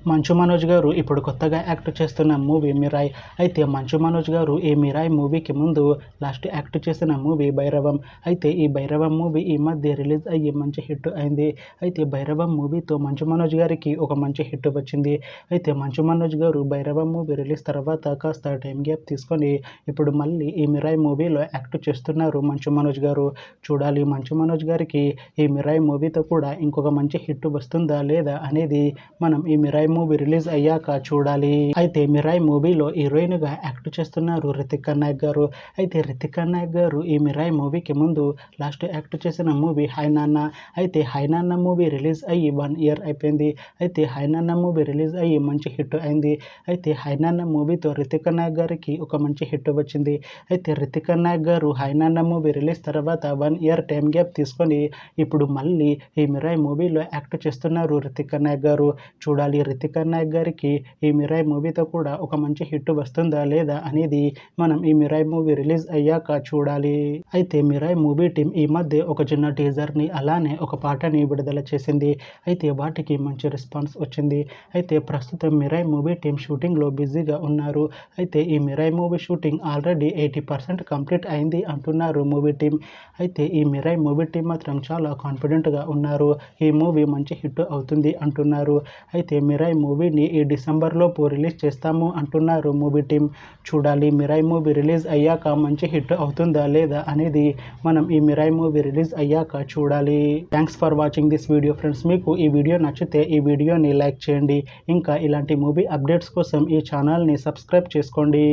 మంచు మనోజ్ గారు ఇప్పుడు కొత్తగా యాక్ట్ చేస్తున్న మూవీ మిరాయ్. అయితే మంచు మనోజ్ గారు ఈ మిరాయ్ మూవీకి ముందు లాస్ట్ యాక్ట్ చేసిన మూవీ భైరవం. అయితే ఈ భైరవం మూవీ ఈ మధ్య రిలీజ్ అయ్యి మంచి హిట్ అయింది. అయితే భైరవం మూవీతో మంచు మనోజ్ గారికి ఒక మంచి హిట్ వచ్చింది. అయితే మంచు మనోజ్ గారు భైరవం మూవీ రిలీజ్ తర్వాత కాస్త టైం గ్యాప్ తీసుకొని ఇప్పుడు మళ్ళీ ఈ మిరాయ్ మూవీలో యాక్ట్ చేస్తున్నారు మంచు మనోజ్ గారు. చూడాలి మంచు మనోజ్ గారికి ఈ మిరాయ్ మూవీతో కూడా ఇంకొక మంచి హిట్ వస్తుందా లేదా అనేది మనం ఈ మిరాయ్ మూవీ రిలీజ్ అయ్యాక చూడాలి. అయితే మిరాయ్ మూవీలో హీరోయిన్ గా యాక్ట్ చేస్తున్నారు రితికా నాయక్ గారు. అయితే రితికా నాయక్ గారు ఈ మిరాయ్ మూవీకి ముందు లాస్ట్ యాక్ట్ చేసిన మూవీ హాయ్ నాన్న. అయితే హాయ్ నాన్న మూవీ రిలీజ్ అయ్యి 1 ఇయర్ అయిపోయింది. అయితే హాయ్ నాన్న మూవీ రిలీజ్ అయ్యి మంచి హిట్ అయింది. అయితే హాయ్ నాన్న మూవీతో రితికా నాయక్ గారికి ఒక మంచి హిట్ వచ్చింది. అయితే రితికా నాయక్ గారు హాయ్ నాన్న మూవీ రిలీజ్ తర్వాత 1 ఇయర్ టైం గ్యాప్ తీసుకొని ఇప్పుడు మళ్ళీ ఈ మిరాయ్ మూవీలో యాక్ట్ చేస్తున్నారు రితికా నాయక్ గారు. చూడాలి రితికా నాయక్ గారికి ఈ మిరాయ్ మూవీతో కూడా ఒక మంచి హిట్ వస్తుందా లేదా అనేది మనం ఈ మిరాయ్ మూవీ రిలీజ్ అయ్యాక చూడాలి. అయితే మిరాయ్ మూవీ టీం ఈ మధ్య ఒక చిన్న టీజర్ని అలానే ఒక పాటని విడుదల చేసింది. అయితే వాటికి మంచి రెస్పాన్స్ వచ్చింది. అయితే ప్రస్తుతం మిరాయ్ మూవీ టీం షూటింగ్లో బిజీగా ఉన్నారు. అయితే ఈ Mirai movie shooting already 80% complete అయింది అంటున్నారు మూవీ టీం. అయితే ఈ మిరాయ్ మూవీ టీం మాత్రం చాలా కాన్ఫిడెంట్గా ఉన్నారు. ఈ మూవీ మంచి హిట్ అవుతుంది అంటున్నారు. అయితే మిరాయ్ మూవీని ఈ డిసెంబర్లోపు రిలీజ్ చేస్తాము అంటున్నారు మూవీ టీం. చూడాలి మిరాయ్ మూవీ రిలీజ్ అయ్యాక మంచి హిట్ అవుతుందా లేదా అనేది మనం ఈ మిరాయ్ మూవీ రిలీజ్ అయ్యాక చూడాలి. Thanks for watching this video friends. మీకు ఈ వీడియో నచ్చితే ఈ వీడియోని లైక్ చేయండి. ఇంకా ఇలాంటి మూవీ అప్డేట్స్ కోసం ఈ ఛానల్ని సబ్స్క్రైబ్ చేసుకోండి.